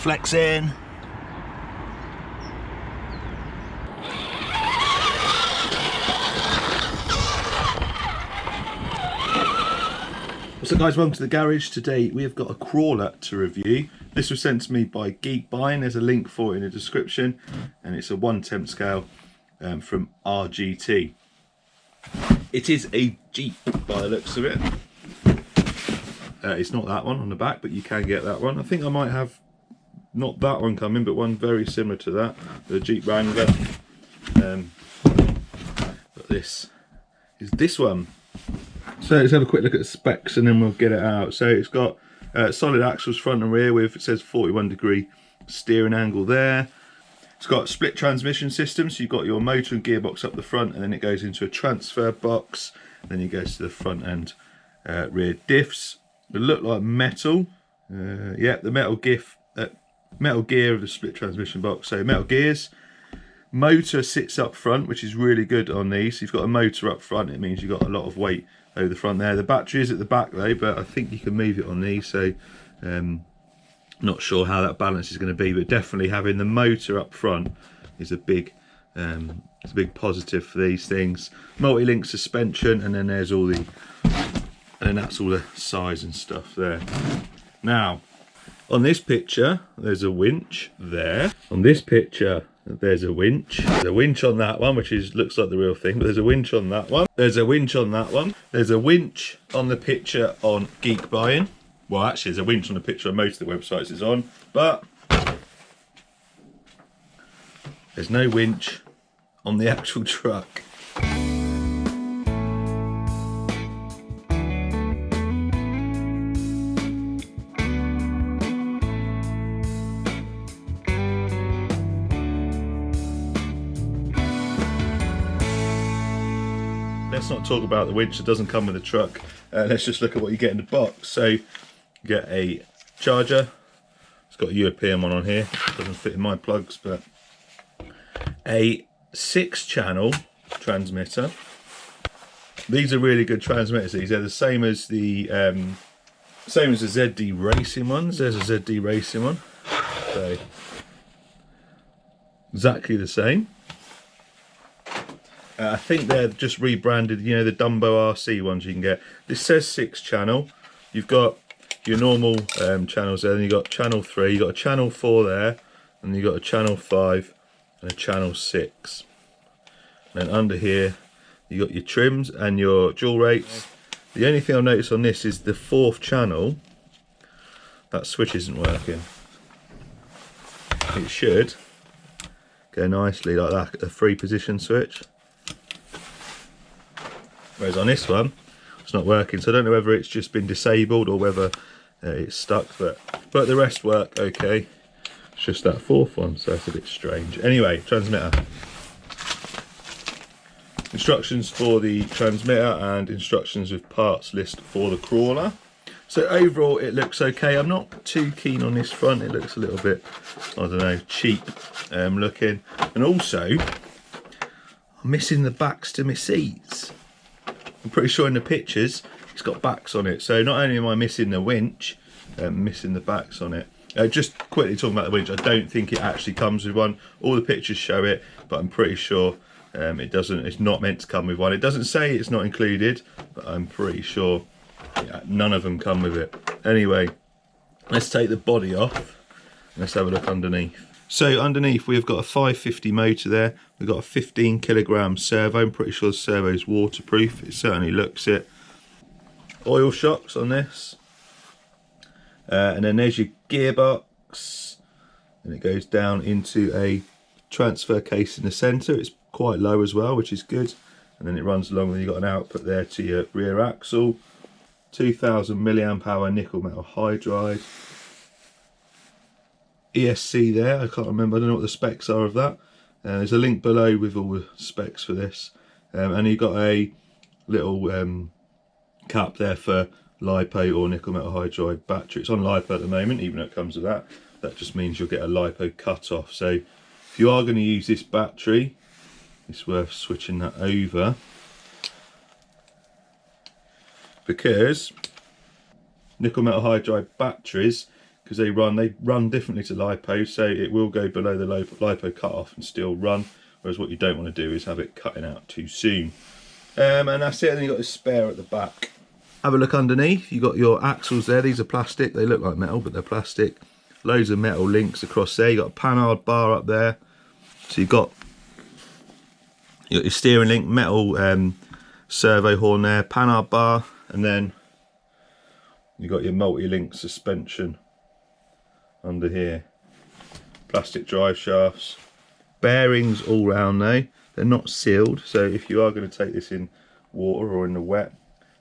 Flex in. What's up guys, welcome to the garage. Today we have got a crawler to review. This was sent to me by Geek Buying. There's a link for it in the description, and it's a 1/10 scale from RGT. It is a Jeep by the looks of it. It's not that one on the back, but you can get that one. I think I might have not that one coming, but one very similar to that, the Jeep Wrangler. But this is this one. So let's have a quick look at the specs and then we'll get it out. So it's got solid axles front and rear with, it says 41° steering angle there. It's got split transmission system, so you've got your motor and gearbox up the front, and then it goes into a transfer box, then it goes to the front and rear diffs. They look like metal. Yeah, the metal gear of the split transmission box. So metal gears. Motor sits up front, which is really good on these. So you've got a motor up front, it means you've got a lot of weight over the front there. The battery is at the back though, but I think you can move it on these, so not sure how that balance is going to be, but definitely having the motor up front is a big it's a big positive for these things. Multi-link suspension, and then there's all the, and then that's all the size and stuff there. Now on this picture there's a winch there. On this picture there's a winch. There's a winch on that one, which looks like the real thing, but there's a winch on that one. There's a winch on that one. There's a winch on the picture on Geek Buying. Well, actually, there's a winch on the picture on most of the websites it's on, but there's no winch on the actual truck. Let's not talk about the winch that doesn't come with the truck. Let's just look at what you get in the box. So you get a charger. It's got a European one on here. Doesn't fit in my plugs, but a 6-channel transmitter. These are really good transmitters. These are the same as the ZD Racing ones. There's a ZD Racing one. So exactly the same. I think they're just rebranded, you know, the Dumbo RC ones you can get. This says 6-channel. You've got your normal channels there, then you've got channel 3, you've got a channel 4 there, and you've got a channel 5 and a channel 6. And then under here, you've got your trims and your dual rates. The only thing I've noticed on this is the 4th channel, that switch isn't working. It should go nicely like that, a 3-position switch. Whereas on this one, it's not working, so I don't know whether it's just been disabled or whether it's stuck, but the rest work okay. It's just that 4th one, so it's a bit strange. Anyway, transmitter. Instructions for the transmitter and instructions with parts list for the crawler. So overall it looks okay. I'm not too keen on this front, it looks a little bit, I don't know, cheap looking. And also, I'm missing the backs to my seats. I'm pretty sure in the pictures it's got backs on it, so not only am I missing the winch, I'm missing the backs on it. Just quickly talking about the winch, I don't think it actually comes with one. All the pictures show it, but I'm pretty sure it doesn't. It's not meant to come with one. It doesn't say it's not included, but I'm pretty sure none of them come with it. Anyway, let's take the body off and let's have a look underneath. So underneath we've got a 550 motor there, we've got a 15kg servo. I'm pretty sure the servo is waterproof, it certainly looks it. Oil shocks on this, and then there's your gearbox, and it goes down into a transfer case in the centre. It's quite low as well, which is good, and then it runs along, and you've got an output there to your rear axle. 2000 mAh nickel metal hydride. ESC there, I can't remember, I don't know what the specs are of that. There's a link below with all the specs for this, and you've got a little cap there for LiPo or nickel metal hydride battery. It's on LiPo at the moment, even though it comes with that. That just means you'll get a LiPo cut off. So if you are going to use this battery, it's worth switching that over, because nickel metal hydride batteries because they run differently to LiPo, so it will go below the LiPo cutoff and still run, whereas what you don't want to do is have it cutting out too soon. And that's it. And then you've got this spare at the back. Have a look underneath. You've got your axles there. These are plastic. They look like metal, but they're plastic. Loads of metal links across there. You've got a panhard bar up there. So you've got your steering link, metal servo horn there, panhard bar, and then you've got your multi-link suspension under here. Plastic drive shafts. Bearings all round though. They're not sealed, so if you are going to take this in water or in the wet,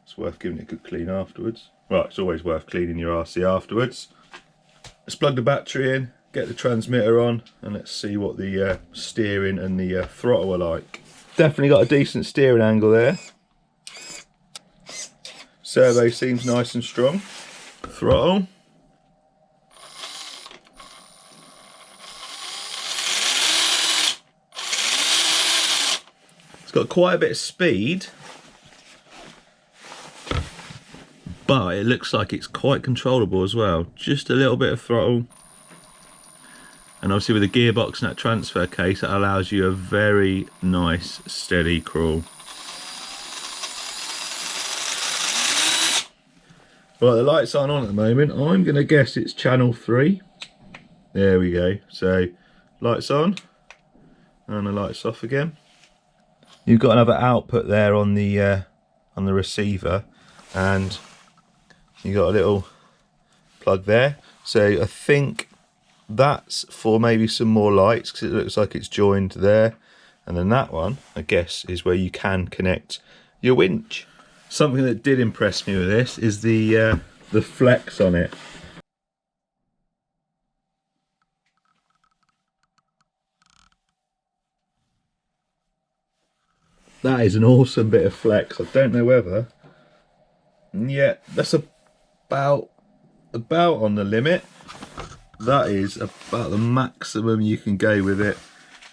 it's worth giving it a good clean afterwards. Right, it's always worth cleaning your RC afterwards. Let's plug the battery in, get the transmitter on, and let's see what the steering and the throttle are like. Definitely got a decent steering angle there. Servo seems nice and strong. Throttle. It's got quite a bit of speed, but it looks like it's quite controllable as well. Just a little bit of throttle, and obviously with the gearbox and that transfer case, that allows you a very nice steady crawl. Right, the lights aren't on at the moment. I'm going to guess it's channel 3. There we go. So lights on and the lights off again. You've got another output there on the receiver, and you got a little plug there. So I think that's for maybe some more lights, because it looks like it's joined there. And then that one, I guess, is where you can connect your winch. Something that did impress me with this is the flex on it. That is an awesome bit of flex. I don't know whether. Yeah, that's about on the limit. That is about the maximum you can go with it.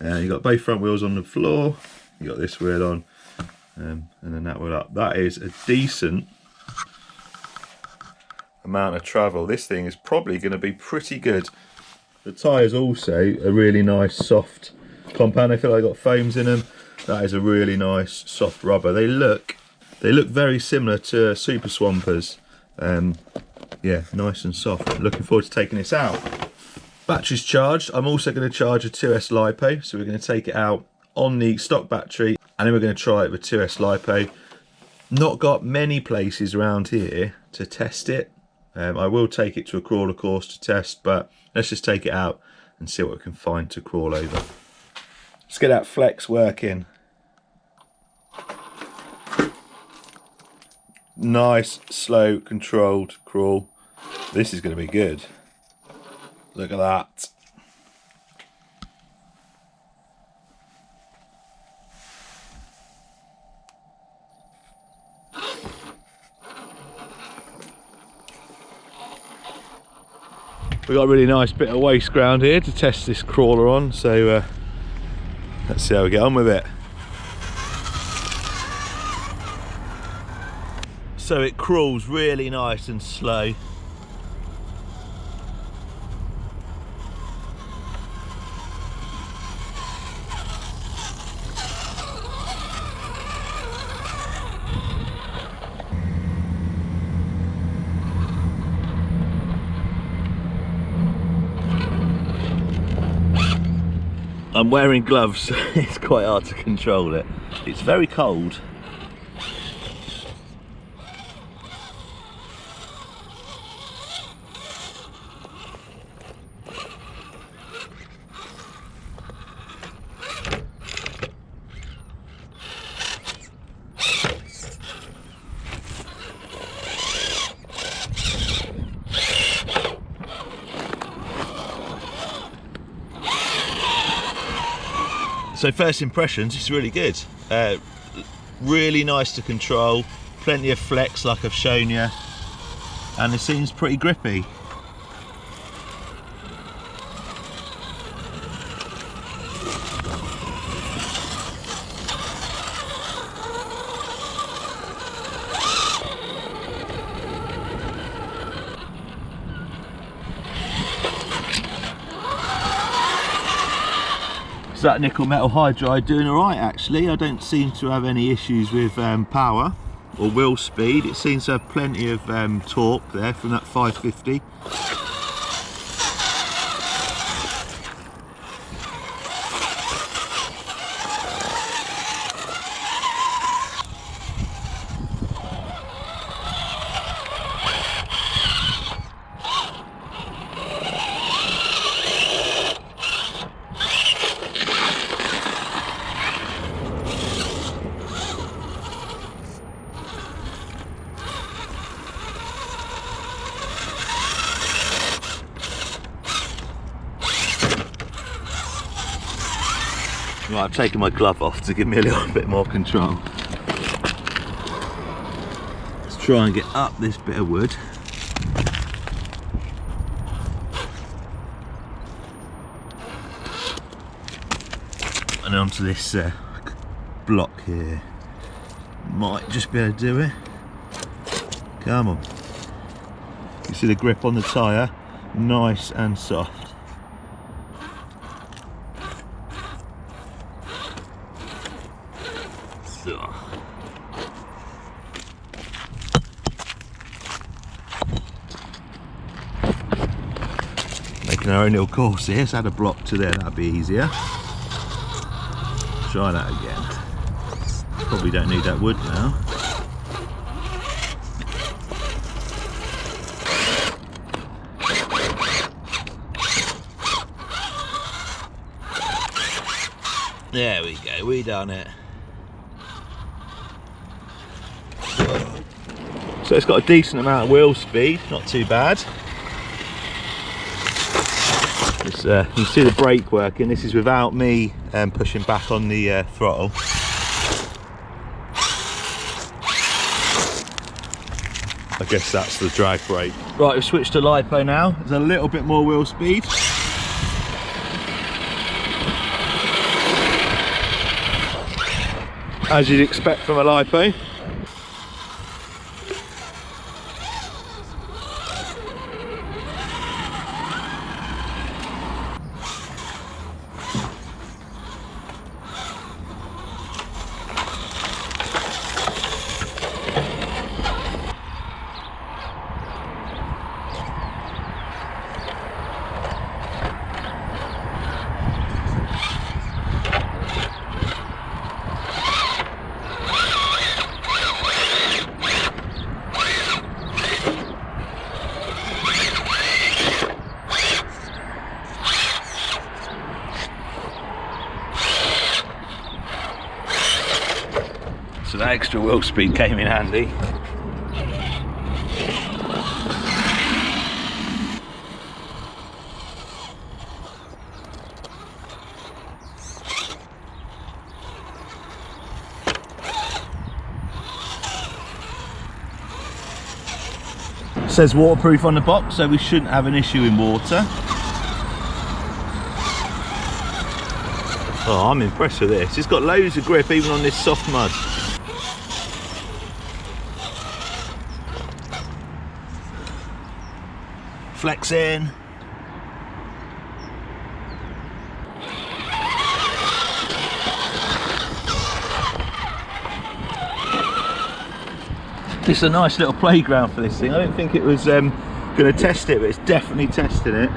You've got both front wheels on the floor. You got this wheel on, and then that wheel up. That is a decent amount of travel. This thing is probably going to be pretty good. The tyres also a really nice soft compound. I feel like they've got foams in them. That is a really nice soft rubber. They look very similar to Super Swampers. Yeah, nice and soft. Looking forward to taking this out. Battery's charged. I'm also going to charge a 2S LiPo, so we're going to take it out on the stock battery, and then we're going to try it with 2S LiPo. Not got many places around here to test it. I will take it to a crawler course to test, but let's just take it out and see what we can find to crawl over. Let's get that flex working. Nice, slow, controlled crawl. This is going to be good. Look at that. We got a really nice bit of waste ground here to test this crawler on, so let's see how we get on with it. So it crawls really nice and slow. I'm wearing gloves, so it's quite hard to control it. It's very cold. So first impressions, it's really good. Really nice to control, plenty of flex like I've shown you, and it seems pretty grippy. So that nickel metal hydride doing alright actually. I don't seem to have any issues with power or wheel speed. It seems to have plenty of torque there from that 550. Right, I've taken my glove off to give me a little bit more control. Let's try and get up this bit of wood. And onto this block here. Might just be able to do it. Come on. You see the grip on the tyre? Nice and soft. Making our own little course here, so add a block to there, that'd be easier. Try that again. Probably don't need that wood now. There we go, we done it. So it's got a decent amount of wheel speed, not too bad. It's, you can see the brake working. This is without me pushing back on the throttle. I guess that's the drag brake. Right, we've switched to LiPo now. There's a little bit more wheel speed. As you'd expect from a LiPo. So that extra wheel speed came in handy. It says waterproof on the box, so we shouldn't have an issue in water. Oh, I'm impressed with this. It's got loads of grip even on this soft mud. Flex in. This is a nice little playground for this thing. I don't think it was going to test it, but it's definitely testing it.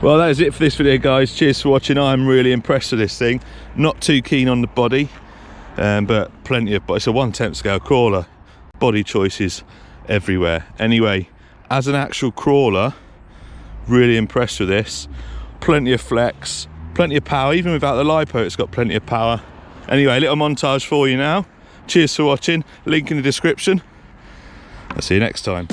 Well, that is it for this video, guys. Cheers for watching. I'm really impressed with this thing. Not too keen on the body, but plenty of, it's a 1/10 scale crawler. Body choices everywhere. Anyway, as an actual crawler, really impressed with this. Plenty of flex, plenty of power. Even without the LiPo, it's got plenty of power. Anyway, a little montage for you now. Cheers for watching. Link in the description. I'll see you next time.